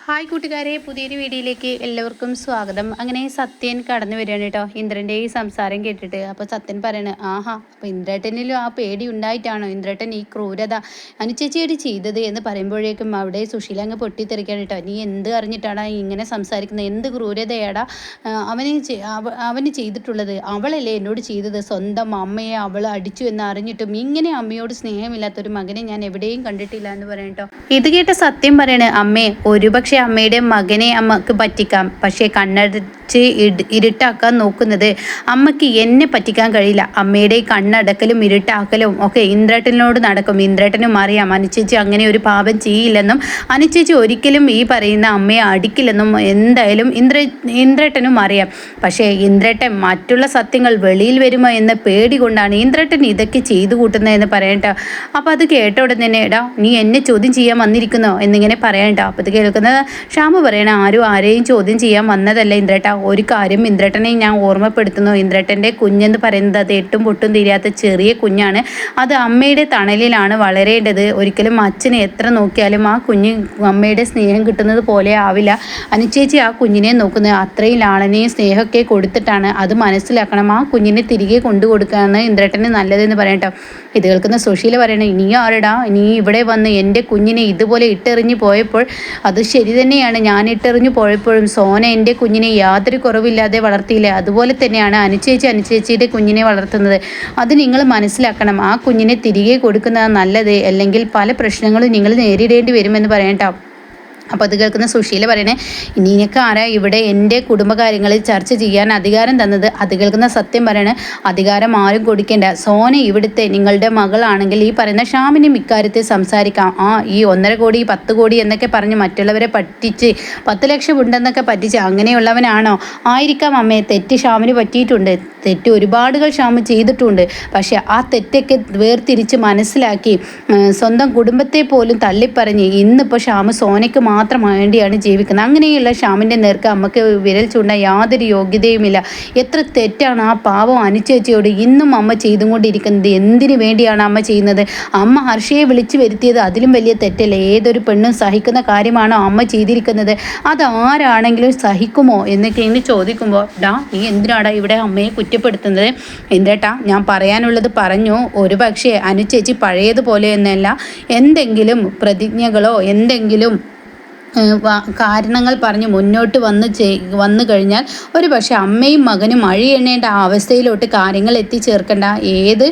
Hi കൂട്ടുകാരെ, പുതിയൊരു വീഡിയോയിലേക്ക് എല്ലാവർക്കും സ്വാഗതം. അങ്ങനെ സത്യൻ കടന്നു വരികയാണ് കേട്ടോ, ഇന്ദ്രൻ്റെ ഈ സംസാരം കേട്ടിട്ട്. അപ്പോൾ സത്യൻ പറയണ, ആഹാ, അപ്പോൾ ഇന്ദ്രേട്ടനിലും ആ പേടി ഉണ്ടായിട്ടാണോ ഇന്ദ്രേട്ടൻ ഈ ക്രൂരത അനുചേച്ചിയോട് ചെയ്തത് എന്ന് പറയുമ്പോഴേക്കും അവിടെ സുശീല അങ്ങ് പൊട്ടിത്തെറിക്കുകയാണ് കേട്ടോ. നീ എന്ത് അറിഞ്ഞിട്ടാണ് ഇങ്ങനെ സംസാരിക്കുന്നത്? എന്ത് ക്രൂരതയാടാ അവന് ചെയ്തിട്ടുള്ളത്? അവളല്ലേ എന്നോട് ചെയ്തത്? സ്വന്തം അമ്മയെ അവൾ അടിച്ചു എന്ന് അറിഞ്ഞിട്ടും ഇങ്ങനെ അമ്മയോട് സ്നേഹമില്ലാത്തൊരു മകനെ ഞാൻ എവിടെയും കണ്ടിട്ടില്ല എന്ന് പറയണം കേട്ടോ. ഇത് കേട്ട സത്യം പറയണേ, അമ്മേ, ഒരുപക്ഷെ അമ്മയുടെ മകനെ അമ്മക്ക് പറ്റിക്കാം, പക്ഷേ കണ്ണടച്ച് ഇരുട്ടാക്കാൻ നോക്കുന്നത് അമ്മയ്ക്ക് എന്നെ പറ്റിക്കാൻ കഴിയില്ല. അമ്മയുടെ കണ്ണടക്കലും ഇരുട്ടാക്കലും ഒക്കെ ഇന്ദ്രേട്ടനോട് നടക്കും. ഇന്ദ്രേട്ടനും അറിയാം അനുചേച്ചി അങ്ങനെ ഒരു പാപം ചെയ്യില്ലെന്നും അനുചേച്ചി ഒരിക്കലും ഈ പറയുന്ന അമ്മയെ അടിക്കില്ലെന്നും എന്തായാലും ഇന്ദ്രേട്ടനും അറിയാം. പക്ഷേ ഇന്ദ്രേട്ടൻ മറ്റുള്ള സത്യങ്ങൾ വെളിയിൽ വരുമോ എന്ന പേടി കൊണ്ടാണ് ഇന്ദ്രേട്ടൻ ഇതൊക്കെ ചെയ്തു കൂട്ടുന്നതെന്ന് പറയണ്ട. അപ്പോൾ അത് കേട്ട ഉടനെ തന്നെ, എടാ നീ എന്നെ ചോദ്യം ചെയ്യാൻ വന്നിരിക്കുന്നോ എന്നിങ്ങനെ പറയണ്ട. അപ്പോൾ ഇത് കേൾക്കുന്നത് ശ്യാമ പറയണ, ആരെയും ചോദ്യം ചെയ്യാൻ വന്നതല്ല ഇന്ദ്രേട്ട. ഒരു കാര്യം ഇന്ദ്രേട്ടനെ ഞാൻ ഓർമ്മപ്പെടുത്തുന്നു. ഇന്ദ്രേട്ടൻ്റെ കുഞ്ഞെന്ന് പറയുന്നത് അത് എട്ടും പൊട്ടും തീരാത്ത ചെറിയ കുഞ്ഞാണ്. അത് അമ്മയുടെ തണലിലാണ് വളരേണ്ടത്. ഒരിക്കലും അച്ഛനെ എത്ര നോക്കിയാലും ആ കുഞ്ഞ് അമ്മയുടെ സ്നേഹം കിട്ടുന്നത് പോലെ ആവില്ല. അനുചേച്ചി ആ കുഞ്ഞിനെ നോക്കുന്നത് അത്രയും ലാളനയും സ്നേഹമൊക്കെ കൊടുത്തിട്ടാണ്. അത് മനസ്സിലാക്കണം. ആ കുഞ്ഞിനെ തിരികെ കൊണ്ടുകൊടുക്കുകയാണ് ഇന്ദ്രേട്ടന് നല്ലതെന്ന് പറയട്ടോ. ഇത് കേൾക്കുന്ന സുശീല പറയണേ, നീ ആരടാ? നീ ഇവിടെ വന്ന് എൻ്റെ കുഞ്ഞിനെ ഇതുപോലെ ഇട്ടെറിഞ്ഞ് പോയപ്പോൾ അത് ശരി തന്നെയാണ്. ഞാൻ ഇട്ടെറിഞ്ഞു പോയപ്പോഴും സോന എൻ്റെ കുഞ്ഞിനെ യാതൊരു കുറവില്ലാതെ വളർത്തിയില്ലേ? അതുപോലെ തന്നെയാണ് അനുചേച്ചിയുടെ കുഞ്ഞിനെ വളർത്തുന്നത്. അത് നിങ്ങൾ മനസ്സിലാക്കണം. ആ കുഞ്ഞിനെ തിരികെ കൊടുക്കുന്നത് നല്ലത്, അല്ലെങ്കിൽ പല പ്രശ്നങ്ങളും നിങ്ങൾ നേരിടേണ്ടി വരുമെന്ന് പറയട്ടോ. അപ്പോൾ അത് കേൾക്കുന്ന സുശീല പറയണേ, നിനക്ക് ആരാ ഇവിടെ എൻ്റെ കുടുംബകാര്യങ്ങളിൽ ചർച്ച ചെയ്യാൻ അധികാരം തന്നത്? അത് കേൾക്കുന്ന സത്യം പറയണേ, അധികാരം ആരും കൊടുക്കേണ്ട. സോന ഇവിടുത്തെ നിങ്ങളുടെ മകളാണെങ്കിൽ ഈ പറയുന്ന ഷാമിനും ഇക്കാര്യത്തിൽ സംസാരിക്കാം. ഈ 1.5 കോടി 10 കോടി എന്നൊക്കെ പറഞ്ഞ് മറ്റുള്ളവരെ പറ്റിച്ച് 10 ലക്ഷം ഉണ്ടെന്നൊക്കെ പറ്റിച്ച് അങ്ങനെയുള്ളവനാണോ? ആയിരിക്കാം അമ്മേ, തെറ്റ് ഷാമിന് പറ്റിയിട്ടുണ്ട്. തെറ്റ് ഒരുപാടുകൾ ഷാമ് ചെയ്തിട്ടുണ്ട്. പക്ഷേ ആ തെറ്റൊക്കെ വേർതിരിച്ച് മനസ്സിലാക്കി സ്വന്തം കുടുംബത്തെ പോലും തള്ളിപ്പറഞ്ഞ് ഇന്നിപ്പോൾ ഷാമ് സോനയ്ക്ക് മാത്രം വേണ്ടിയാണ് ജീവിക്കുന്നത്. അങ്ങനെയുള്ള ഷാമിൻ്റെ നേർക്ക് അമ്മക്ക് വിരൽ ചൂണ്ടാൻ യാതൊരു യോഗ്യതയുമില്ല. എത്ര തെറ്റാണ് ആ പാവം അനുചേച്ചിയോട് ഇന്നും അമ്മ ചെയ്തുകൊണ്ടിരിക്കുന്നത്. എന്തിനു വേണ്ടിയാണ് അമ്മ ചെയ്യുന്നത്? അമ്മ ഹർഷയെ വിളിച്ചു വരുത്തിയത് അതിലും വലിയ തെറ്റല്ലേ? ഏതൊരു പെണ്ണും സഹിക്കുന്ന കാര്യമാണോ അമ്മ ചെയ്തിരിക്കുന്നത്? അതാരാണെങ്കിലും സഹിക്കുമോ എന്നൊക്കെ ഇങ്ങനെ ചോദിക്കുമ്പോൾ, നീ എന്തിനാടാ ഇവിടെ അമ്മയെ കുറ്റപ്പെടുത്തുന്നത്? എന്തേട്ടാ, ഞാൻ പറയാനുള്ളത് പറഞ്ഞു. ഒരു പക്ഷേ അനുചേച്ചി പഴയതുപോലെ എന്നല്ല, എന്തെങ്കിലും പ്രതിജ്ഞകളോ എന്തെങ്കിലും കാരണങ്ങൾ പറഞ്ഞ് മുന്നോട്ട് വന്നു കഴിഞ്ഞാൽ ഒരു പക്ഷേ അമ്മയും മകനും അഴിയെണ്ണേണ്ട അവസ്ഥയിലോട്ട് കാര്യങ്ങൾ എത്തിച്ചേർക്കേണ്ട. ഏത്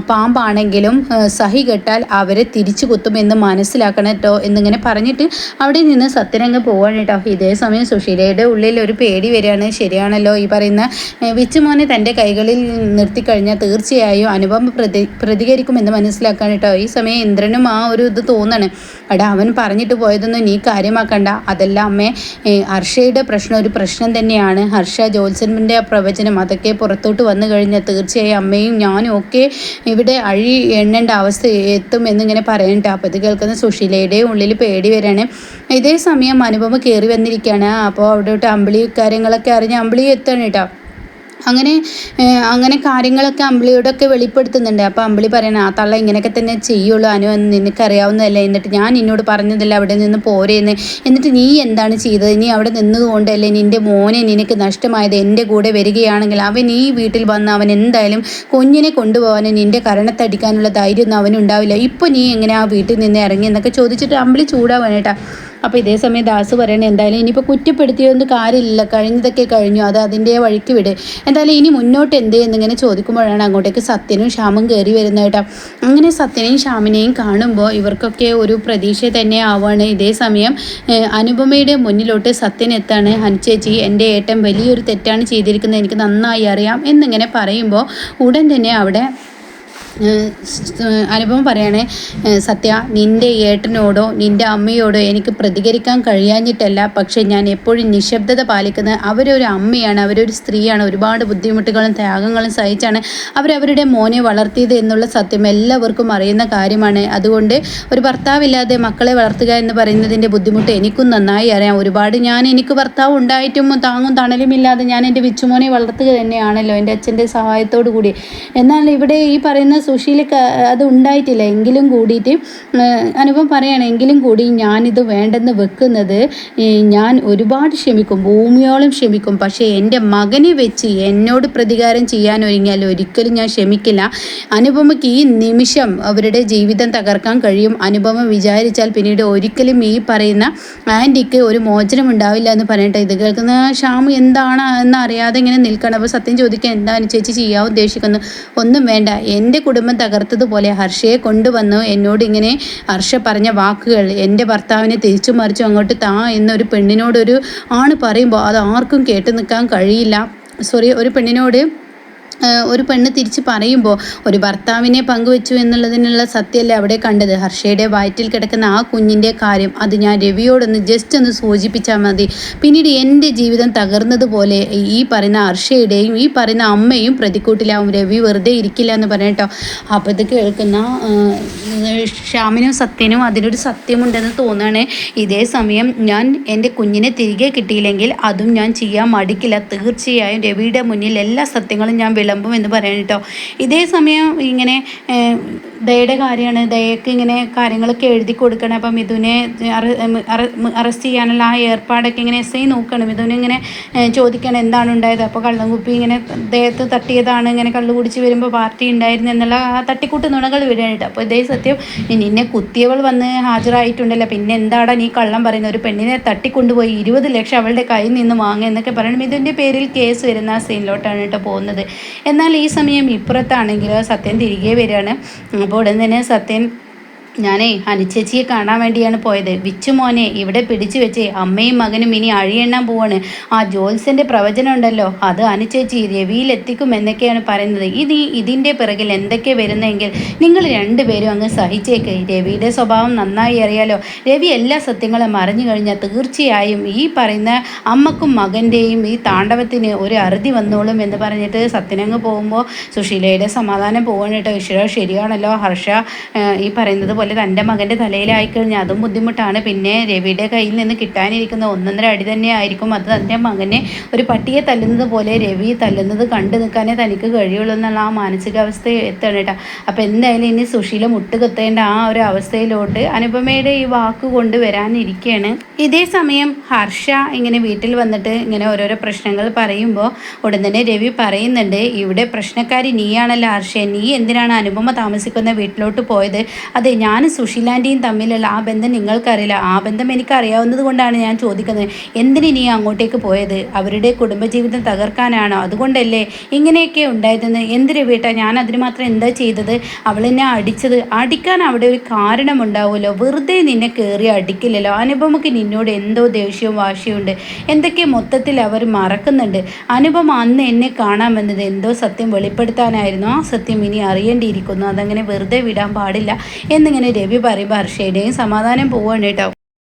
പാമ്പാണെങ്കിലും സഹി കെട്ടാൽ അവരെ തിരിച്ചു കുത്തുമെന്ന് മനസ്സിലാക്കണം കേട്ടോ എന്നിങ്ങനെ പറഞ്ഞിട്ട് അവിടെ നിന്ന് സത്യരംഗം പോവാണ് കേട്ടോ. ഇതേ സമയം സുശീലയുടെ ഉള്ളിൽ ഒരു പേടി വരികയാണ്. ശരിയാണല്ലോ, ഈ പറയുന്ന വിച്ചുമോനെ തൻ്റെ കൈകളിൽ നിർത്തിക്കഴിഞ്ഞാൽ തീർച്ചയായും അനുപമ പ്രതികരിക്കുമെന്ന് മനസ്സിലാക്കാൻ കേട്ടോ. ഈ സമയം ഇന്ദ്രനും ആ ഒരു ഇത് തോന്നാണ്. അവൻ പറഞ്ഞിട്ട് പോയതൊന്നും നീ കാര്യമാക്കണ്ട. അതല്ല അമ്മേ, ഹർഷയുടെ പ്രശ്നം ഒരു പ്രശ്നം തന്നെയാണ്. ഹർഷ ജോത്സ്യൻ്റെ പ്രവചനം അതൊക്കെ പുറത്തോട്ട് വന്നു കഴിഞ്ഞാൽ തീർച്ചയായും അമ്മയും ഞാനും ഒക്കെ ഇവിടെ അഴി എണ്ണേണ്ട അവസ്ഥ എത്തും എന്നിങ്ങനെ പറയണ്ട. അപ്പോൾ ഇത് കേൾക്കുന്ന സുശീലയുടെ ഉള്ളിൽ പേടി വരികയാണ്. ഇതേ സമയം അനുപമ കയറി വന്നിരിക്കുകയാണ്. അപ്പോൾ അവിടോട്ട് അമ്പിളി കാര്യങ്ങളൊക്കെ അറിഞ്ഞ് അമ്പിളി എത്താണ് കേട്ടോ. അങ്ങനെ കാര്യങ്ങളൊക്കെ അമ്പിളിയോടൊക്കെ വെളിപ്പെടുത്തുന്നുണ്ട്. അപ്പോൾ അമ്പിളി പറയണ, ആ തള്ള ഇങ്ങനെയൊക്കെ തന്നെ ചെയ്യുള്ളൂ അനു, നിനക്കറിയാവുന്നതല്ലേ? എന്നിട്ട് ഞാൻ നിന്നോട് പറഞ്ഞതല്ല അവിടെ നിന്ന് പോരേന്ന്. എന്നിട്ട് നീ എന്താണ് ചെയ്തത്? നീ അവിടെ നിന്നതുകൊണ്ടല്ലേ നിൻ്റെ മോനെ നിനക്ക് നഷ്ടമായത്? എൻ്റെ കൂടെ വരികയാണെങ്കിൽ അവൻ ഈ വീട്ടിൽ വന്ന് അവൻ എന്തായാലും കുഞ്ഞിനെ കൊണ്ടുപോകാനും നിൻ്റെ കരണത്തടിക്കാനുള്ള ധൈര്യമൊന്നും അവനുണ്ടാവില്ല. ഇപ്പോൾ നീ എങ്ങനെ ആ വീട്ടിൽ നിന്ന് ഇറങ്ങി എന്നൊക്കെ ചോദിച്ചിട്ട് അമ്പിളി ചൂടാവാനേട്ടാ. അപ്പോൾ ഇതേ സമയം ദാസ് പറയണേ, എന്തായാലും ഇനിയിപ്പോൾ കുറ്റപ്പെടുത്തിയൊന്നും കാര്യമില്ല, കഴിഞ്ഞതൊക്കെ കഴിഞ്ഞു, അത് അതിൻ്റെ വഴിക്ക് വിട്. എന്തായാലും ഇനി മുന്നോട്ട് എന്ത് എന്നിങ്ങനെ ചോദിക്കുമ്പോഴാണ് അങ്ങോട്ടേക്ക് സത്യനും ശ്യാമും കയറി വരുന്നത് കേട്ടോ. അങ്ങനെ സത്യനെയും ശ്യാമിനെയും കാണുമ്പോൾ ഇവർക്കൊക്കെ ഒരു പ്രതീക്ഷ തന്നെ ആവുകയാണ്. ഇതേ സമയം അനുപമയുടെ മുന്നിലോട്ട് സത്യൻ എത്താണ്. അനുചേച്ചി, എൻ്റെ ഏട്ടൻ വലിയൊരു തെറ്റാണ് ചെയ്തിരിക്കുന്നത്, എനിക്ക് നന്നായി അറിയാം എന്നിങ്ങനെ പറയുമ്പോൾ ഉടൻ തന്നെ അവിടെ അനുഭവം പറയണേ, സത്യ, നിൻ്റെ ഏട്ടനോടോ നിൻ്റെ അമ്മയോടോ എനിക്ക് പ്രതികരിക്കാൻ കഴിയാഞ്ഞിട്ടല്ല, പക്ഷേ ഞാൻ എപ്പോഴും നിശബ്ദത പാലിക്കുന്നത്. അവരൊരു അമ്മയാണ്, അവരൊരു സ്ത്രീയാണ്. ഒരുപാട് ബുദ്ധിമുട്ടുകളും ത്യാഗങ്ങളും സഹിച്ചാണ് അവരവരുടെ മോനെ വളർത്തിയത് എന്നുള്ള സത്യം എല്ലാവർക്കും അറിയുന്ന കാര്യമാണ്. അതുകൊണ്ട് ഒരു ഭർത്താവില്ലാതെ മക്കളെ വളർത്തുക എന്ന് പറയുന്നതിൻ്റെ ബുദ്ധിമുട്ട് എനിക്കും നന്നായി അറിയാം. എനിക്ക് ഭർത്താവ് ഉണ്ടായിട്ടും താങ്ങും തണലുമില്ലാതെ ഞാൻ എൻ്റെ വിച്ചുമോനെ വളർത്തുക തന്നെയാണല്ലോ എൻ്റെ അച്ഛൻ്റെ സഹായത്തോടു കൂടി. എന്നാൽ ഇവിടെ ഈ പറയുന്ന സുശീൽ അത് ഉണ്ടായിട്ടില്ല. എങ്കിലും കൂടിയിട്ട് അനുപം പറയുകയാണ്, എങ്കിലും കൂടി ഞാനിത് വേണ്ടെന്ന് വെക്കുന്നത് ഞാൻ ഒരുപാട് ക്ഷമിക്കും, ഭൂമിയോളം ക്ഷമിക്കും. പക്ഷേ എൻ്റെ മകനെ വെച്ച് എന്നോട് പ്രതികാരം ചെയ്യാൻ ഒരുങ്ങിയാൽ ഒരിക്കലും ഞാൻ ക്ഷമിക്കില്ല. അനുപമയ്ക്ക് ഈ നിമിഷം അവരുടെ ജീവിതം തകർക്കാൻ കഴിയും. അനുപമ വിചാരിച്ചാൽ പിന്നീട് ഒരിക്കലും ഈ പറയുന്ന ആൻറ്റിക്ക് ഒരു മോചനം ഉണ്ടാവില്ല എന്ന് പറഞ്ഞിട്ട് ഇത് കേൾക്കുന്ന ഷ്യാമു എന്താണ് എന്നറിയാതെ ഇങ്ങനെ നിൽക്കണം. അപ്പോൾ സത്യം ചോദിക്കാൻ എന്താണ് ചേച്ചി ചെയ്യാൻ ഉദ്ദേശിക്കുന്നത്? ഒന്നും വേണ്ട, എൻ്റെ കുടുംബം തകർത്തതുപോലെ ഹർഷയെ കൊണ്ടുവന്നു എന്നോട് ഇങ്ങനെ ഹർഷ പറഞ്ഞ വാക്കുകൾ എൻ്റെ ഭർത്താവിനെ തിരിച്ചു മറിച്ചു അങ്ങോട്ട് താ എന്നൊരു പെണ്ണിനോടൊരു ആണ് പറയുമ്പോൾ അത് ആർക്കും കേട്ടു നിൽക്കാൻ കഴിയില്ല. ഒരു പെണ്ണിനോട് ഒരു പെണ്ണ് തിരിച്ച് പറയുമ്പോൾ ഒരു ഭർത്താവിനെ പങ്കുവെച്ചു എന്നുള്ളതിനുള്ള സത്യമല്ലേ അവിടെ കണ്ടത്. ഹർഷയുടെ വയറ്റിൽ കിടക്കുന്ന ആ കുഞ്ഞിൻ്റെ കാര്യം അത് ഞാൻ രവിയോടൊന്ന് ജസ്റ്റ് ഒന്ന് സൂചിപ്പിച്ചാൽ മതി, പിന്നീട് എൻ്റെ ജീവിതം തകർന്നതുപോലെ ഈ പറയുന്ന ഹർഷയുടെയും ഈ പറയുന്ന അമ്മയും പ്രതിക്കൂട്ടിലാവും. രവി വെറുതെ ഇരിക്കില്ല എന്ന് പറഞ്ഞിട്ടോ. അപ്പോൾ ഇത് കേൾക്കുന്ന ഷ്യാമിനും സത്യനും അതിനൊരു സത്യമുണ്ടെന്ന് തോന്നുകയാണ്. ഇതേ സമയം ഞാൻ എൻ്റെ കുഞ്ഞിനെ തിരികെ കിട്ടിയില്ലെങ്കിൽ അതും ഞാൻ ചെയ്യാൻ മടിക്കില്ല. തീർച്ചയായും രവിയുടെ മുന്നിൽ എല്ലാ സത്യങ്ങളും ഞാൻ വിളമ്പും എന്ന് പറയാൻ കേട്ടോ. ഇതേ സമയം ഇങ്ങനെ ദയയുടെ കാര്യമാണ്. ദയക്ക് ഇങ്ങനെ കാര്യങ്ങളൊക്കെ എഴുതി കൊടുക്കണം. അപ്പം മിഥുനെ അറസ്റ്റ് ചെയ്യാനുള്ള ആ ഏർപ്പാടൊക്കെ ഇങ്ങനെ എസ് ഐ നോക്കണം. മിഥുനെ ഇങ്ങനെ ചോദിക്കണം എന്താണ് ഉണ്ടായത്. അപ്പോൾ കള്ളൻകുപ്പി ഇങ്ങനെ ദേഹത്ത് തട്ടിയതാണ്, ഇങ്ങനെ കള്ളു കുടിച്ച് വരുമ്പോൾ പാർട്ടി ഉണ്ടായിരുന്നു എന്നുള്ള ആ തട്ടിക്കൂട്ട് നുണകൾ വിടാനായിട്ട്. അപ്പോൾ ഇതേ സത്യം, നിന്നെ കുത്തിയവൾ വന്ന് ഹാജരായിട്ടുണ്ടല്ലോ, പിന്നെ എന്താണ് നീ കള്ളം പറയുന്നത്? ഒരു പെണ്ണിനെ തട്ടിക്കൊണ്ടുപോയി 20 ലക്ഷം അവളുടെ കയ്യിൽ നിന്ന് വാങ്ങുക എന്നൊക്കെ പറയണം. ഇതിൻ്റെ പേരിൽ കേസ് വരുന്ന ആ സീനിലോട്ടാണ് കേട്ടോ പോകുന്നത്. എന്നാൽ ഈ സമയം ഇപ്പുറത്താണെങ്കിൽ സത്യൻ തിരികെ വരികയാണ്. അപ്പോൾ ഉടൻ തന്നെ സത്യൻ, ഞാനേ അനുചേച്ചിയെ കാണാൻ വേണ്ടിയാണ് പോയത്. വിച്ചു മോനെ ഇവിടെ പിടിച്ചു വെച്ച് അമ്മയും മകനും ഇനി അഴിയെണ്ണാൻ പോവാണ്. ആ ജോത്സ്യൻ്റെ പ്രവചനം ഉണ്ടല്ലോ, അത് അനുചേച്ചി രവിയിലെത്തിക്കും എന്നൊക്കെയാണ് പറയുന്നത്. ഇതിൻ്റെ പിറകിൽ എന്തൊക്കെ വരുന്നെങ്കിൽ നിങ്ങൾ രണ്ടുപേരും അങ്ങ് സഹിച്ചേക്ക്. രവിയുടെ സ്വഭാവം നന്നായി അറിയാലോ. രവി എല്ലാ സത്യങ്ങളും അറിഞ്ഞു കഴിഞ്ഞാൽ തീർച്ചയായും ഈ പറയുന്ന അമ്മക്കും മകൻ്റെയും ഈ താണ്ഡവത്തിന് ഒരു അറുതി വന്നോളും എന്ന് പറഞ്ഞിട്ട് സത്യനങ്ങ് പോകുമ്പോൾ സുശീലയുടെ സമാധാനം പോവാണ് കേട്ടോ. ഈശ്വര ശരിയാണല്ലോ, ഹർഷ ഈ പറയുന്നത് പോലെ തൻ്റെ മകൻ്റെ തലയിലായിക്കഴിഞ്ഞാൽ അതും ബുദ്ധിമുട്ടാണ്. പിന്നെ രവിയുടെ കയ്യിൽ നിന്ന് കിട്ടാനിരിക്കുന്ന 1.5 അടി തന്നെ ആയിരിക്കും. അത് തൻ്റെ മകനെ ഒരു പട്ടിയെ തല്ലുന്നത് പോലെ രവി തല്ലുന്നത് കണ്ടു നിൽക്കാനേ തനിക്ക് കഴിയുള്ളൂ എന്നുള്ള ആ മാനസികാവസ്ഥ എത്തണം കേട്ടോ. അപ്പോൾ എന്തായാലും ഇനി സുശീല മുട്ടുകുത്തേണ്ട ആ ഒരു അവസ്ഥയിലോട്ട് അനുപമയുടെ ഈ വാക്ക് കൊണ്ടുവരാനിരിക്കുകയാണ്. ഇതേ സമയം ഹർഷ ഇങ്ങനെ വീട്ടിൽ വന്നിട്ട് ഇങ്ങനെ ഓരോരോ പ്രശ്നങ്ങൾ പറയുമ്പോൾ ഉടൻ തന്നെ രവി പറയുന്നുണ്ട്, ഇവിടെ പ്രശ്നക്കാരി നീയാണല്ലോ ഹർഷ, നീ എന്തിനാണ് അനുപമ താമസിക്കുന്ന വീട്ടിലോട്ട് പോയത്? അതെ, ഞാൻ സുശീലാൻ്റെയും തമ്മിലുള്ള ആ ബന്ധം നിങ്ങൾക്കറിയില്ല, ആ ബന്ധം എനിക്കറിയാവുന്നത് കൊണ്ടാണ് ഞാൻ ചോദിക്കുന്നത്. എന്തിനു നീ അങ്ങോട്ടേക്ക് പോയത്? അവരുടെ കുടുംബജീവിതം തകർക്കാനാണോ? അതുകൊണ്ടല്ലേ ഇങ്ങനെയൊക്കെ ഉണ്ടായതെന്ന്? എന്തിനു വീട്ടാ, ഞാൻ അതിന് മാത്രം എന്താ ചെയ്തത്? അവളെന്നെ അടിച്ചത്, അടിക്കാൻ അവിടെ ഒരു കാരണമുണ്ടാവുമല്ലോ, വെറുതെ നിന്നെ കയറി അടിക്കില്ലല്ലോ. അനുപമയ്ക്ക് നിന്നോട് എന്തോ ദേഷ്യവും വാശിയുണ്ട്, എന്തൊക്കെ മൊത്തത്തിൽ അവർ മറക്കുന്നുണ്ട്. അനുപമ അന്ന് എന്നെ കാണാൻ വന്നത് എന്തോ സത്യം വെളിപ്പെടുത്താനായിരുന്നു, ആ സത്യം ഇനി അറിയേണ്ടിയിരിക്കുന്നു, അതങ്ങനെ വെറുതെ വിടാൻ പാടില്ല എന്നിങ്ങനെ രവി പറയുമ്പോൾ ഹർഷയുടെയും സമാധാനം പോവുകയാണ് കേട്ടോ.